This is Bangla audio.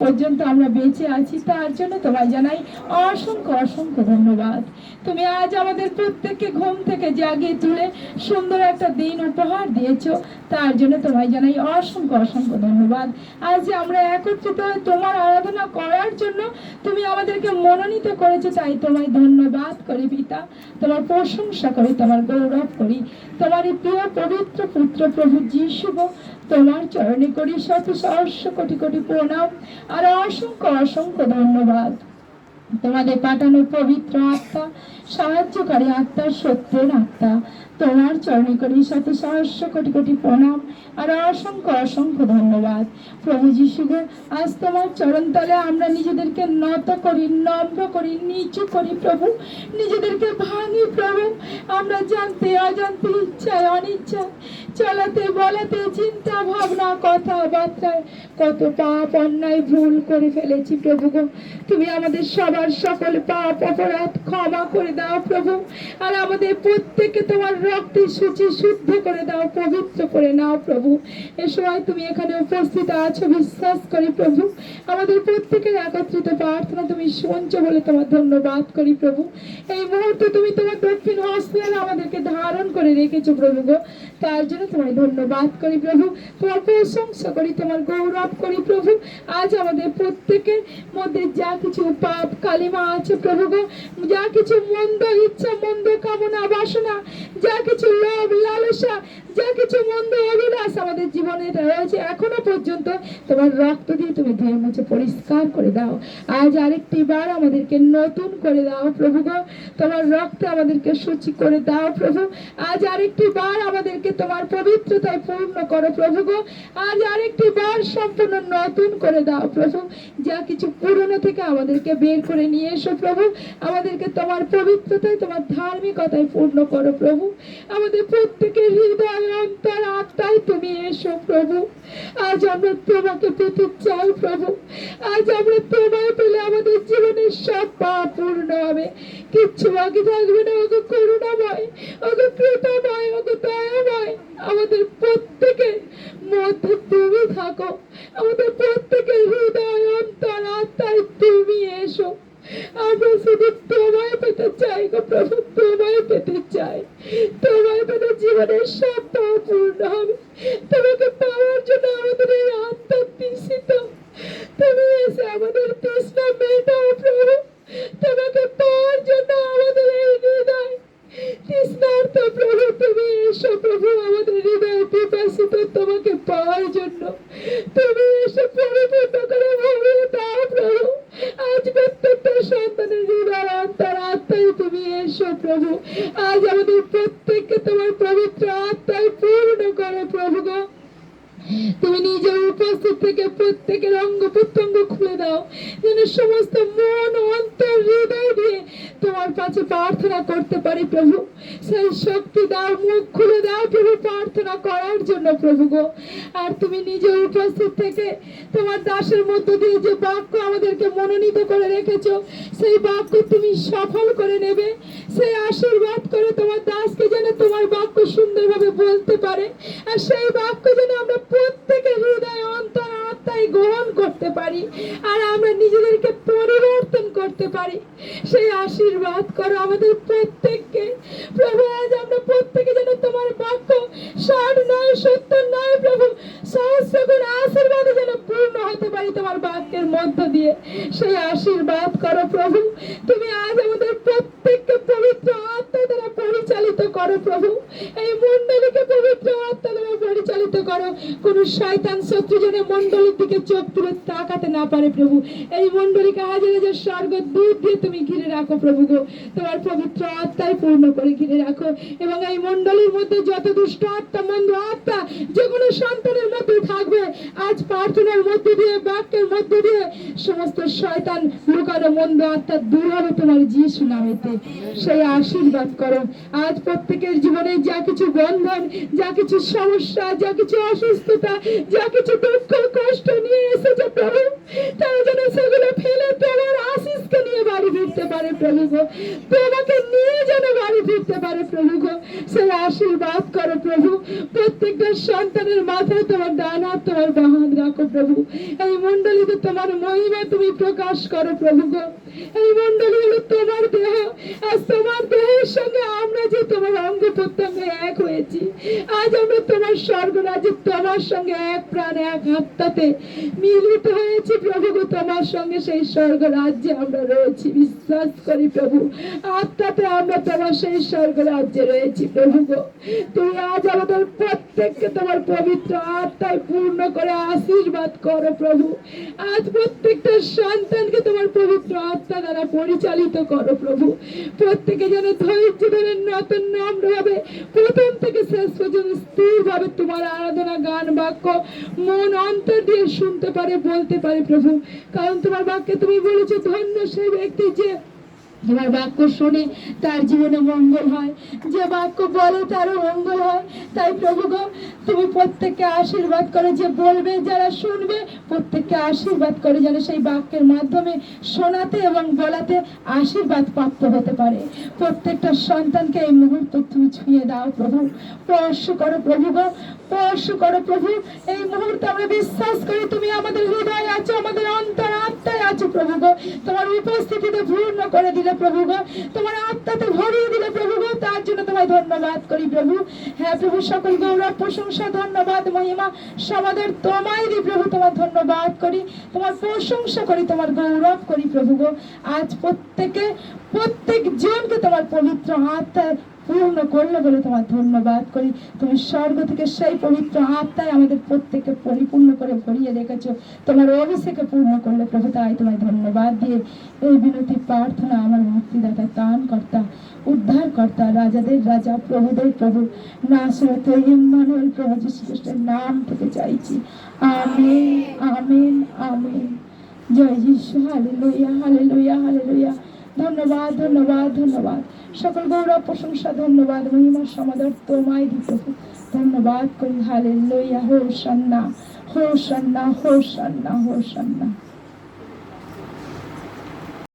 পর্যন্ত আমরা বেঁচে আছি, তার জন্য তোমায় জানাই অসংখ্য অসংখ্য ধন্যবাদ। তুমি আজ আমাদের প্রত্যেককে ঘুম থেকে জাগিয়ে তুলে সুন্দর একটা দিন উপহার দিয়েছো, তার জন্য তোমায় জানাই অসংখ্য অসংখ্য ধন্যবাদ। আজ যে আমরা একত্রিত হয়ে তোমার আরাধনা করার জন্য তুমি আমাদেরকে মনোনীত করেছো, তাই তোমায় ধন্যবাদ করি পিতা। তোমার প্রশংসা করি, তোমার গৌরব করি। তোমার এই প্রিয় পবিত্র পুত্র প্রভু যিশু তোমার চরণে করি শত সহস্র কোটি কোটি প্রণাম আর অসংখ্য অসংখ্য ধন্যবাদ। তোমাদের পাঠানো পবিত্র আত্মা, সাহায্যকারী আত্মা, সত্যের আত্মা, তোমার চরণে করি শত সহস্র কোটি কোটি প্রণাম আর অসংখ্য অসংখ্য ধন্যবাদ। প্রভু যিশু গো, আজ তোমার চরণ তলে আমরা নিজেদেরকে নত করি, নম্র করি, নিচু করি প্রভু, নিজেদেরকে ভাঙি প্রভু। আমরা জানতে অজান্তে, ইচ্ছায় অনিচ্ছায়, চলাতে বলাতে, চিন্তা ভাবনা, কথাবার্তায় কত পাপ অন্যায় ভুল করে ফেলেছি প্রভু গো। তুমি আমাদের সবার সকল পাপ অপরাধ ক্ষমা করে দাও প্রভু, আর আমাদের প্রত্যেককে তোমার রক্তে শুদ্ধ করে দাও, পবিত্র করে নাও প্রভু। এ সময় তুমি এখানে উপস্থিত আছো বিশ্বাস করি প্রভু, আমাদের প্রত্যেকের একত্রিত প্রার্থনা তুমি শুনছো বলে তোমার ধন্যবাদ করি প্রভু। এই মুহূর্তে তুমি তোমার দক্ষিণ হস্তে আমাদেরকে ধারণ করে রেখেছো প্রভু গো, তার জন্য তোমায় ধন্যবাদ করি প্রভু। তোমার প্রশংসা করি, তোমার গৌরব করি প্রভু। আজ আমাদের প্রত্যেকের মধ্যে যা কিছু পাপ কালিমা আছে প্রভু গো, যা কিছু মন্দ ইচ্ছা, মন্দ কামনা বাসনা, যা কিছু লোভ লালসা, যা কিছু মন্দ অভিলাষ আমাদের জীবনে রয়েছে এখনো পর্যন্ত, তোমার রক্ত দিয়ে তুমি ধুয়ে মুছে পরিষ্কার করে দাও। আজ আরেকটি বার আমাদেরকে নতুন করে দাও প্রভু গো, তোমার রক্তে আমাদেরকে সূচি করে দাও প্রভু। আজ আরেকটি বার আমাদেরকে তোমার পবিত্রতায় পূর্ণ করো প্রভু গো। আজ আরেকটি বার সম্পূর্ণ নতুন করে দাও প্রভু। যা কিছু পুরনো থেকে আমাদেরকে বের করে নিয়ে এসো প্রভু, আমাদেরকে তোমার পবিত্রতায়, তোমার ধার্মিকতায় পূর্ণ করো প্রভু। আমাদের প্রত্যেকের হৃদয়, অন্তর, আত্মায় তুমি এসো প্রভু। আজ আমরা তোমাকে পেতে চাই প্রভু। আজ আমরা তোমায় পেলে আমাদের জীবনের সব পাপ পূর্ণ হবে, কিচ্ছু বাকি থাকবে না। ওগো করুণাময়, ওগো কৃপাময়, ওগো দয়াময়, আমাদের প্রত্যেকের মধ্যে তুমি থাকো, আমাদের প্রত্যেকের হৃদয়, অন্তর, আত্মায় তুমি এসো। আমরা শুধু তোমায় পেতে চাই গো প্রভু, তোমায় পেতে চাই। তোমায় পেতে জীবনের সব পাপ পূর্ণ হবে। তোমাকে পাওয়ার জন্য আমাদের এই আত্মা তৃষিত, তুমি এসে আমাদের তৃষ্ণা মেটাও প্রভু। তোমাকে পাওয়ার জন্য আমাদের এই হৃদয় তৃষ্ণার্ত প্রভু, তুমি এসো প্রভু। আমাদের হৃদয় পিপাসিত তোমাকে পাওয়ার জন্য, তুমি এসে পরিপূর্ণ করে ভরিয়ে দাও প্রভু। আজ প্রত্যেকটা সন্তানের হৃদয়, অন্তর, আত্মায় তুমি এসো প্রভু। আজ আমাদের প্রত্যেককে তোমার পবিত্র আত্মায় পূর্ণ করো প্রভু গো। তুমি নিজে উপস্থিত থেকে প্রত্যেকের অঙ্গ প্রত্যঙ্গ খুলে দাও, যেন সমস্ত মন, অন্তর, হৃদয় দিয়ে তোমার কাছে প্রার্থনা করতে পারি প্রভু। সেই শক্তি দাও, মুখ খুলে দাও প্রভু প্রার্থনা করার জন্য প্রভু গো। আর তুমি নিজে উপস্থিত থেকে তোমার দাসের মধ্য দিয়ে যে বাক্য আমাদেরকে মনোনীত করে রেখেছো, সেই বাক্য তুমি সফল করে নেবে। সেই আশীর্বাদ করে তোমার দাসকে যেন তোমার বাক্য সুন্দরভাবে বলতে পারে, আর সেই বাক্য যেন আমরা প্রত্যেকের হৃদয়, অন্তর, আত্মায় গ্রহণ করতে পারি, আর আমরা নিজেদেরকে পরিবর্তন করতে পারি। সেই আশীর্বাদ করো আমাদের প্রত্যেককে প্রভু। আজ আমরা প্রত্যেকে যেন তোমার বাক্য 60 নয়, 70 নয় প্রভু, সহস্র গুণ আশীর্বাদে যেন পূর্ণ হতে পারি তোমার বাক্যের মধ্য দিয়ে। সেই আশীর্বাদ করো প্রভু। তুমি আজ আমাদের প্রত্যেককে পবিত্র আত্মা দ্বারা পরিচালিত করো প্রভু। এই মণ্ডলীকে পবিত্র আত্মা দ্বারা পরিচালিত করো। কোন শয়তান শত্রু যেন মণ্ডলীর দিকে চোখ তুলে তাকাতে না পারে প্রভু। এই মণ্ডলীকে হাজার হাজার স্বর্গদূত দিয়ে তুমি ঘিরে রাখো প্রভু গো। তোমার পবিত্র আত্মায় পূর্ণ করে ঘিরে রাখো। এবং এই মণ্ডলীর মধ্যে যত দুষ্ট আত্মা, মন্দ আত্মা যে কোনো সন্তানের মধ্যে থাকবে, আজ প্রার্থনার মধ্যে দিয়ে, বাক্যের মধ্যে দিয়ে সমস্ত শয়তান লুকানো মন্দ আত্মা দূর হবে তোমার যিশু নামেতে। সেই আশীর্বাদ করো। আজ প্রত্যেকের জীবনে যা কিছু বন্ধন, যা কিছু সমস্যা, যা কিছু অসুস্থতা, যা কিছু দুঃখ কষ্ট নিয়ে এসেছে প্রভু, তারা যেন সেগুলো ফেলে তোমার আশীষকে নিয়ে বাড়ি ফিরতে পারে প্রভু গো। তোমাকে নিয়ে যেন বাড়ি ফিরতে পারে প্রভু গো। সেই আশীর্বাদ করো প্রভু। প্রত্যেকটা সন্তানের মাথায় তোমার ডান হাত, তোমার বাঁ হাত রাখো প্রভু। এই মণ্ডলীতে তোমার মহিমা তুমি প্রকাশ করো প্রভু গো। এই মণ্ডলী হলো তোমার দেহ, আজ তোমার দেহের সঙ্গে আমরা যে তোমার অঙ্গ প্রত্যঙ্গে এক হয়েছি, আজ আমরা তোমার স্বর্গরাজ্যে তোমার সঙ্গে এক প্রাণে এক আত্মাতে মিলিত হয়েছি প্রভু গো। তোমার সঙ্গে সেই স্বর্গ রাজ্যে আমরা রয়েছি, বিশ্বাস করি প্রভু। আত্মাতে আমরা তোমার সেই স্বর্গ রাজ্যে রয়েছি প্রভু গো। তুমি আজ আমাদের প্রত্যেককে তোমার পবিত্র আত্মায় পূর্ণ করে আশীর্বাদ করো প্রভু। আজ প্রত্যেকটা সন্তানকে তোমার পবিত্র আত্মা দ্বারা পরিচালিত করো প্রভু। প্রত্যেকে যেন ধৈর্য ধরে নতুন নম্র ভাবে প্রথম থেকে শেষ পর্যন্ত স্থির ভাবে তোমার আরাধনা গান বাক্য মন অন্তর দিয়ে শুনতে পারে, বলতে পারে প্রভু। কারণ তোমার বাক্যে তুমি বলেছো, ধন্য সেই ব্যক্তি যে তোমার বাক্য শুনে তার জীবনে মঙ্গল হয়, যে বাক্য বলে তারও মঙ্গল হয়। তাই প্রভু গো, তুমি প্রত্যেককে আশীর্বাদ করে, যে বলবে যারা শুনবে প্রত্যেককে আশীর্বাদ করে, যেন সেই বাক্যের মাধ্যমে শোনাতে এবং বলাতে আশীর্বাদ প্রাপ্ত হতে পারে। প্রত্যেকটা সন্তানকে এই মুহূর্তে তুমি ছুঁয়ে দাও প্রভু, স্পর্শ করো প্রভু গো, স্পর্শ করো প্রভু। এই মুহূর্তে আমরা বিশ্বাস করি তুমি আমাদের হৃদয়ে আছো, আমাদের অন্তর আত্মায় আছো প্রভু গো। তোমার উপস্থিতিতে পূর্ণ করে দিলে প্রভু গো, তোমার আত্মাতে ভরিয়ে দিলে প্রভু গো, তার জন্য তোমায় ধন্যবাদ করি প্রভু। হ্যাঁ প্রভু, সকল গৌরব প্রশংসা ধন্যবাদ মহিমা সমাদর তোমায় দিই প্রভু। তোমার ধন্যবাদ করি, তোমার প্রশংসা করি, তোমার গৌরব করি প্রভু গো। আজ প্রত্যেক জনকে তোমার পবিত্র আত্মায় পূর্ণ করলে বলে তোমার ধন্যবাদ করি। তুমি স্বর্গ থেকে সেই পবিত্র আত্মায় আমাদের প্রত্যেককে পরিপূর্ণ করে ভরিয়ে রেখেছো, তোমার অভিষেকে পূর্ণ করলে প্রভু। তাই তোমায় ধন্যবাদ দিয়ে এই বিনতি প্রার্থনা আমার মুক্তিদাতা, ত্রাণ কর্তা, উদ্ধার কর্তা, রাজাদের রাজা, প্রভুদের প্রভু, নাসরত ইম্মানুয়েল প্রভু যীশু খ্রিস্টের নাম থেকে চাইছি। Amen, amen, amen. জয় যীশু, হালেলুয়া, হালেলুয়া, হালেলুয়া। ধন্যবাদ, ধন্যবাদ, ধন্যবাদ। সকল গৌরব প্রশংসা ধন্যবাদ মহিমা সমাদর তোমায় দিই প্রভু। ধন্যবাদ করি, hallelujah, hosanna, hosanna, hosanna, hosanna.